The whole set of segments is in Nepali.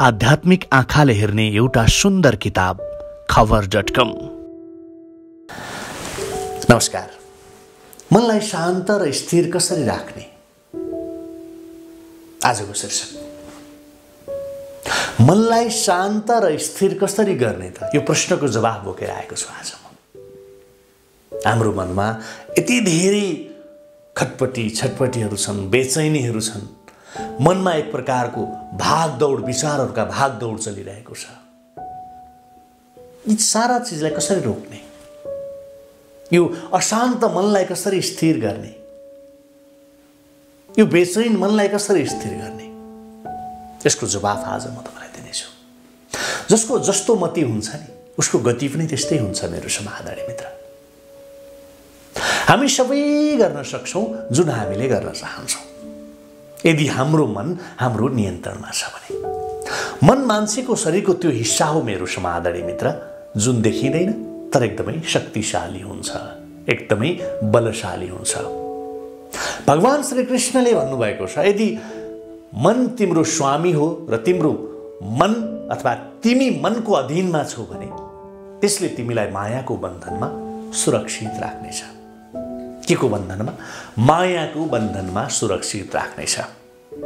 आध्यात्मिक आँखाले हेर्ने एउटा सुन्दर किताब खबर.com। नमस्कार। मनलाई शान्त र स्थिर कसरी राख्ने, आजको शीर्षक। मनलाई शान्त र स्थिर कसरी गर्ने त, यो प्रश्नको जवाफ बोकेर आएको छु आज म। हाम्रो मनमा यति धेरै खटपटी छटपटीहरू छन्, बेचैनीहरू छन्। मनमा एक प्रकारको भागदौड, विचारहरूका भागदौड चलिरहेको छ। यी सारा चिजलाई कसरी रोक्ने, यो अशान्त मनलाई कसरी स्थिर गर्ने, यो बेचैन मनलाई कसरी स्थिर गर्ने, यसको जवाफ आज म तपाईलाई दिनेछु। जसको जस्तो मति हुन्छ नि, उसको गति पनि त्यस्तै हुन्छ मेरो समाधानी मित्र। हामी सबै गर्न सक्छौं जुन हामीले गर्न चाहन्छौं, यदि हाम्रो मन हाम्रो नियन्त्रणमा छ भने। मन मान्छेको शरीरको त्यो हिस्सा हो मेरो समाधानी मित्र, जुन देखिँदैन तर एकदमै शक्तिशाली हुन्छ, एकदमै बलशाली हुन्छ। भगवान श्री कृष्णले भन्नुभएको छ, यदि मन तिम्रो स्वामी हो र तिम्रो मन अथवा तिमी मनको अधीनमा छौ भने त्यसले तिमीलाई मायाको बन्धनमा सुरक्षित राख्नेछ। के को बन्धनमा? मायाको बन्धनमा सुरक्षित राख्नेछ।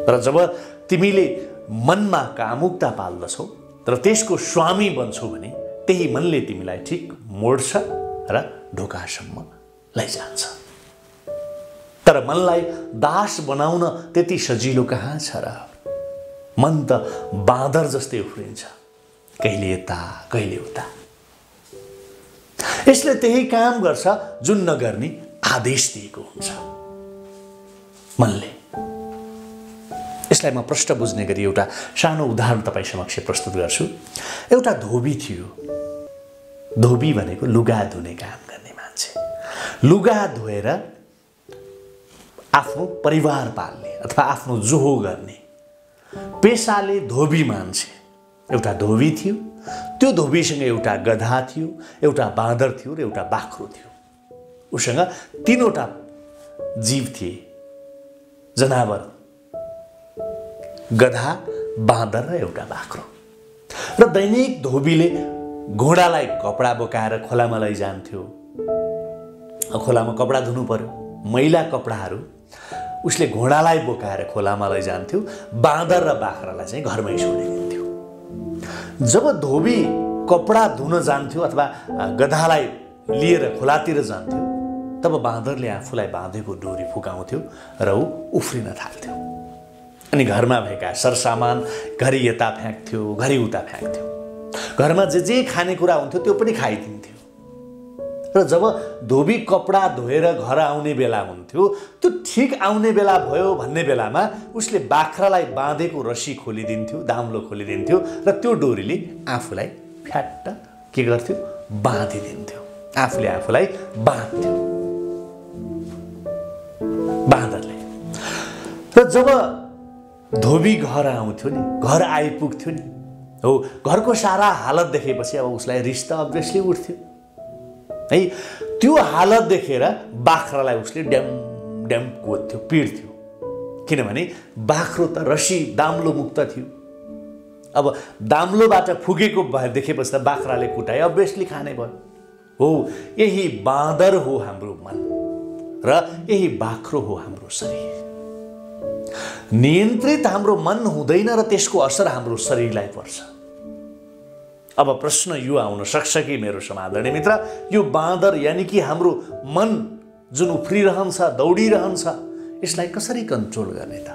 र जब तिमीले मनमा कामुकता पाल्दछौ र त्यसको स्वामी बन्छौ भने त्यही मनले तिमीलाई ठिक मोड्छ र ढोकासम्म लैजान्छ। तर मनलाई दास बनाउन त्यति सजिलो कहाँ छ र? मन त बाँदर जस्तै उफ्रिन्छ, कहिले यता कहिले उता। यसले त्यही काम गर्छ जुन नगर्ने आदेश दिएको हुन्छ मनले। यसलाई म प्रश्न बुझ्ने गरी एउटा सानो उदाहरण तपाईँ समक्ष प्रस्तुत गर्छु। एउटा धोबी थियो। धोबी भनेको लुगा धुने काम गर्ने मान्छे। लुगा धोएर आफ्नो परिवार पाल्ने अथवा आफ्नो जोहो गर्ने पेसाले धोबी मान्छे। एउटा धोबी थियो। त्यो धोबीसँग एउटा गधा थियो, एउटा बाँदर थियो र एउटा बाख्रो थियो। उसँग तीनवटा जीव थिए, जनावर, गधा, बाँदर र एउटा बाख्रो। र दैनिक धोबीले घोडालाई कपडा बोकाएर खोलामा लैजान्थ्यो। खोलामा कपडा धुनु पर्यो, मैला कपडाहरू उसले घोडालाई बोकाएर खोलामा लैजान्थ्यो। बाँदर र बाख्रालाई चाहिँ घरमै छोडिदिन्थ्यो। जब धोबी कपडा धुन जान्थ्यो अथवा गधालाई लिएर खोलातिर जान्थ्यो, तब बाँदरले आफूलाई बाँधेको डोरी फुकाउँथ्यो र ऊ उफ्रिन थाल्थ्यो। अनि घरमा भएका सरसामान घरि यता फ्याँक्थ्यो, घरि उता फ्याँक्थ्यो। घरमा जे खानेकुरा हुन्थ्यो त्यो पनि खाइदिन्थ्यो। र जब धोबी कपडा धोएर घर आउने बेला हुन्थ्यो, त्यो ठिक आउने बेला भयो भन्ने बेलामा उसले बाख्रालाई बाँधेको रस्सी खोलिदिन्थ्यो, दाम्लो खोलिदिन्थ्यो र त्यो डोरीले आफूलाई फ्याट्ट के गर्थ्यो? बाँधिदिन्थ्यो। आफूले आफूलाई बाँध्थ्यो बाँदरले। र जब धोबी घर आउँथ्यो नि, घर आइपुग्थ्यो नि, हो घरको सारा हालत देखेपछि अब उसलाई रिस त अभियसली उठ्थ्यो है। त्यो हालत देखेर बाख्रालाई उसले ड्याम ड्याम कोद्ध्यो, पिड्थ्यो। किनभने बाख्रो त रस्सी दाम्लो मुक्त थियो। अब दाम्लोबाट फुकेको देखेपछि त बाख्राले कुटाए, अभियसली खाने भयो। हो यही बाँदर हो हाम्रो मन र यही बाख्रो हो हाम्रो शरीर। नियन्त्रित हाम्रो मन हुँदैन र त्यसको असर हाम्रो शरीरलाई पर्छ। अब प्रश्न यो आउन सक्छ कि मेरो समाधानी मित्र, यो बाँदर यानी कि हाम्रो मन जुन उफ्रिरहन्छ, दौडिरहन्छ, यसलाई कसरी कन्ट्रोल गर्ने त?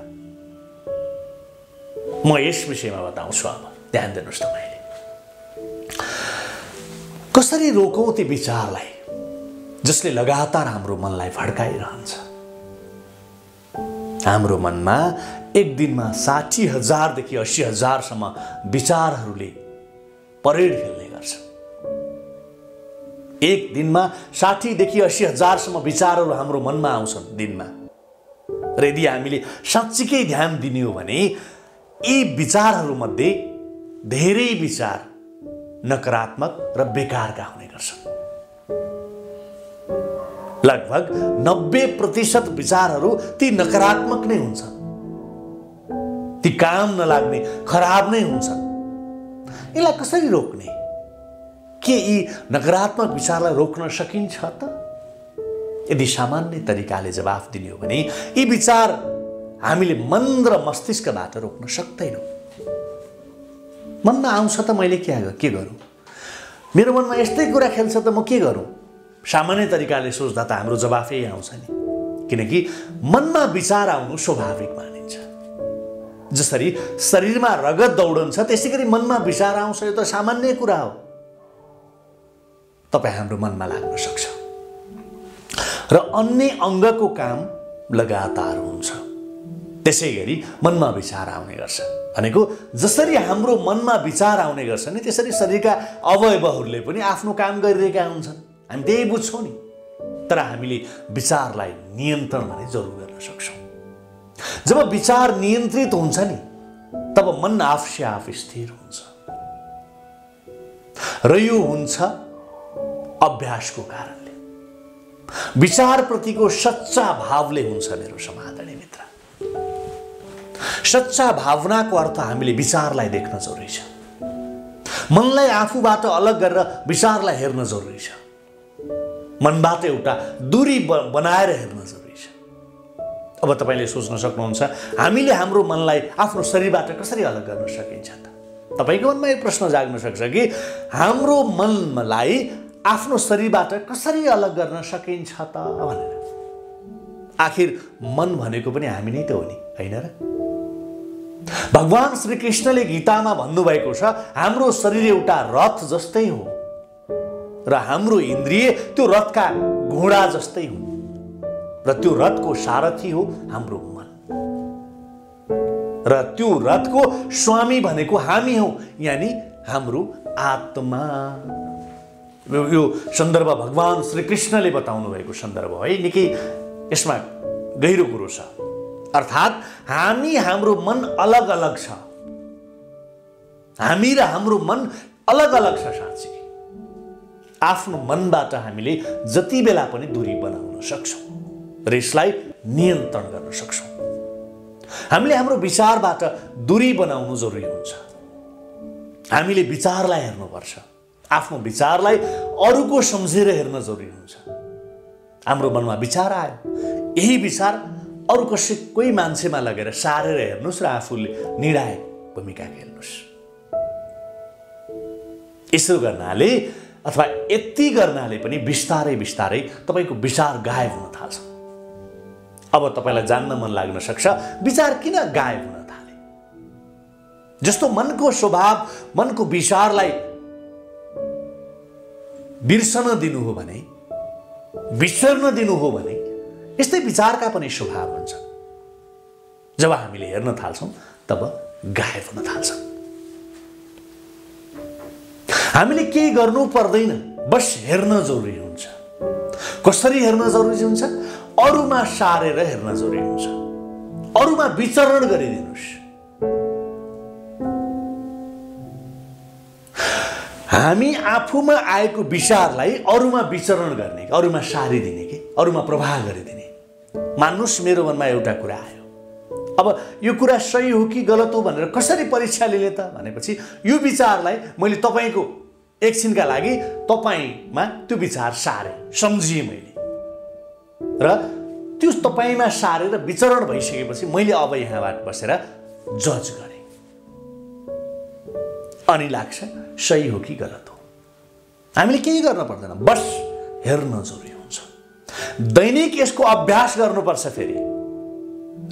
म यस विषयमा बताउँछु। अब ध्यान दिनुहोस् तपाईले। कसरी रोकौं ती विचारलाई जसले लगातार हाम्रो मनलाई भड्काइरहन्छ? हाम्रो मनमा एक दिनमा 60,000 देखि 80,000 सम्म विचारहरूले परेड खेल्ने गर्छ। एक दिनमा 60 देखि 80,000 सम्म विचारहरू हाम्रो मनमा आउँछन् दिनमा। र यदि हामीले साँच्चीकै ध्यान दिने हो भने यी विचारहरूमध्ये धेरै विचार नकारात्मक र बेकारका हुने गर्छन्। लगभग 90% विचारहरू ती नकारात्मक नै हुन्छन्, ती काम नलाग्ने, खराब नै हुन्छन्। यसलाई कसरी रोक्ने? के यी नकारात्मक विचारलाई रोक्न सकिन्छ त? यदि सामान्य तरिकाले जवाफ दिने हो भने यी विचार हामीले मन र मस्तिष्कबाट रोक्न सक्दैनौँ। मनमा आउँछ त मैले के गरौँ? मेरो मनमा यस्तै कुरा खेल्छ त म के गरौँ? सामान्य तरिकाले सोच्दा त हाम्रो जवाफ यही आउँछ नि, किनकि मनमा विचार आउनु स्वाभाविक मानिन्छ। जसरी शरीरमा रगत दौडन्छ त्यसै गरी मनमा विचार आउँछ, यो त सामान्य कुरा हो। तपाईँ हाम्रो मनमा लाग्न सक्छ र अन्य अङ्गको काम लगातार हुन्छ। त्यसै गरी मनमा विचार आउने गर्छ भनेको जसरी हाम्रो मनमा विचार आउने गर्छ नि त्यसरी शरीरका अवयवहरूले पनि आफ्नो काम गरिरहेका हुन्छन्। हामी त्यही बुझ्छौँ नि। तर हामीले विचारलाई नियन्त्रण भने जरुर गर्न सक्छौँ। जब विचार नियन्त्रित हुन्छ नि तब मन आफै आफ स्थिर हुन्छ र यो हुन्छ अभ्यासको कारणले। विचारप्रतिको सच्चा भावले हुन्छ मेरो समादरणीय मित्र। सच्चा भावनाको अर्थ हामीले विचारलाई देख्न जरुरी छ। मनलाई आफूबाट अलग गरेर विचारलाई हेर्न जरुरी छ। मनबाट एउटा दूरी बनाएर हेर्न जरुरी छ। अब तपाईले सोच्न सक्नुहुन्छ हामीले हाम्रो मनलाई आफ्नो शरीरबाट कसरी अलग गर्न सकिन्छ त? तपाईको मनमा यो प्रश्न जाग्न सक्छ कि हाम्रो मनलाई आफ्नो शरीरबाट कसरी अलग गर्न सकिन्छ त भनेर। आखिर मन भनेको पनि हामी नै त हो नि, हैन र? भगवान श्री कृष्णले गीतामा भन्नुभएको छ हाम्रो शरीर एउटा रथ जस्तै हो र हाम्रो इन्द्रिय त्यो रथका घोडा जस्तै हुन् र त्यो रथको सारथी हो हाम्रो मन र त्यो रथको स्वामी भनेको हामी हौ, यानी हाम्रो आत्मा। यो सन्दर्भ भगवान श्री कृष्णले बताउनु भएको सन्दर्भ है, निकै यसमा गहिरो कुरो छ। अर्थात् हाम्रो मन अलग अलग छ। हामी र हाम्रो मन अलग अलग छ। साँच्चै आफ्नो मनबाट हामीले जति बेला पनि दूरी बनाउन सक्छौँ र यसलाई नियन्त्रण गर्न सक्छौँ। हामीले हाम्रो विचारबाट दूरी बनाउनु जरुरी हुन्छ। हामीले विचारलाई हेर्नुपर्छ। आफ्नो विचारलाई अरूको सम्झेर हेर्न जरुरी हुन्छ। हाम्रो मनमा विचार आयो, यही विचार अरू कोही मान्छेमा लगेर सारेर हेर्नुहोस् र आफूले निर्णायक भूमिका खेल्नुहोस्। यसो गर्नाले अथवा यति गर्नाले पनि बिस्तारै बिस्तारै तपाईको विचार गायब हुन थाल्छ। अब तपाईलाई जान्न मन लाग्न सक्छ विचार किन गायब हुन थाले? जस्तो मनको स्वभाव मनको विचारलाई बिर्सन दिनु हो भने, विसर्न दिनु हो भने, यस्तै विचारका पनि स्वभाव हुन्छ। जब हामीले हेर्न थाल्छौँ तब गायब हुन थाल्छ। हामीले केही गर्नु पर्दैन, बस हेर्न जरुरी हुन्छ। कसरी हेर्न जरुरी हुन्छ? अरूमा सारेर हेर्न जरुरी हुन्छ। अरूमा विचरण गरिदिनुस्। हामी आफूमा आएको विचारलाई अरूमा विचरण गर्ने, अरूमा सारिदिने के, अरूमा प्रभाव गरिदिने। मान्नुस् मेरो मनमा एउटा कुरा आयो, अब यो कुरा सही हो कि गलत हो भनेर कसरी परीक्षा लिने त भनेपछि यो विचारलाई मैले तपाईको एकछिनका लागि तपाईमा त्यो विचार सारे, सम्झिए मैले र त्यो तपाईमा सारेर विचरण भइसकेपछि मैले अब यहाँबाट बसेर जज गरेँ अनि लाग्छ सही हो कि गलत हो। हामीले केही गर्न पर्दैन, बस हेर्न जरुरी हुन्छ। दैनिक यसको अभ्यास गर्नुपर्छ फेरि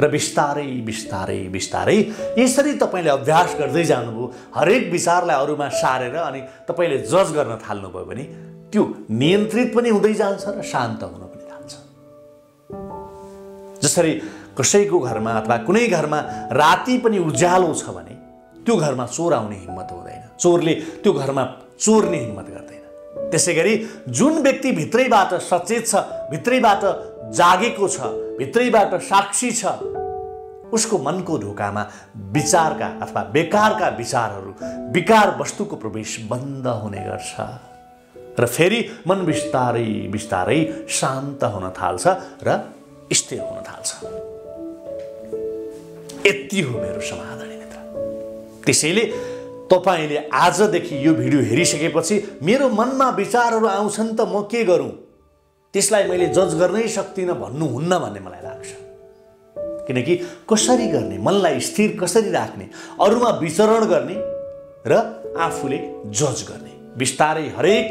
र बिस्तारै बिस्तारै बिस्तारै यसरी तपाईले अभ्यास गर्दै जानुभयो। हरेक विचारलाई अरूमा सारेर अनि तपाईले जज गर्न थाल्नुभयो भने त्यो नियन्त्रित पनि हुँदै जान्छ र शान्त हुन पनि थाल्छ। जसरी कसैको घरमा अथवा कुनै घरमा राति पनि उज्यालो छ भने त्यो घरमा चोर आउने हिम्मत हुँदैन, चोरले त्यो घरमा चोर्ने हिम्मत गर्दैन। त्यसैगरी जुन व्यक्ति भित्रैबाट सचेत छ, भित्रैबाट जागेको छ, भित्रैबाट साक्षी छ, उसको मनको ढोकामा विचारका अथवा बेकारका विचारहरू, विकार वस्तुको प्रवेश बन्द हुने गर्छ र फेरि मन बिस्तारै बिस्तारै शान्त हुन थाल्छ र स्थिर हुन थाल्छ। यति हो मेरो समाधान मित्र। त्यसैले तपाईले आजदेखि यो भिडियो हेरिसकेपछि मेरो मनमा विचारहरू आउँछन् त म के गरौँ, त्यसलाई मैले जज गर्नै सक्दिनँ भन्नुहुन्न भन्ने मलाई लाग्छ। किनकि कसरी गर्ने, मनलाई स्थिर कसरी राख्ने, अरूमा विचरण गर्ने र आफूले जज गर्ने, बिस्तारै हरेक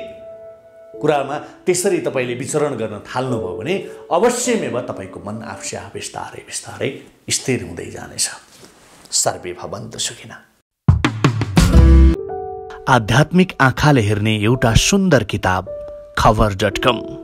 कुरामा त्यसरी तपाईले विचरण गर्न थाल्नुभयो भने अवश्यमेव तपाईको मन आफसे आफ बिस्तारै बिस्तारै स्थिर हुँदै जानेछ। सर्वे भवन्तु सुखिनः। आध्यात्मिक आँखाले हेर्ने एउटा सुन्दर किताब खबर.com।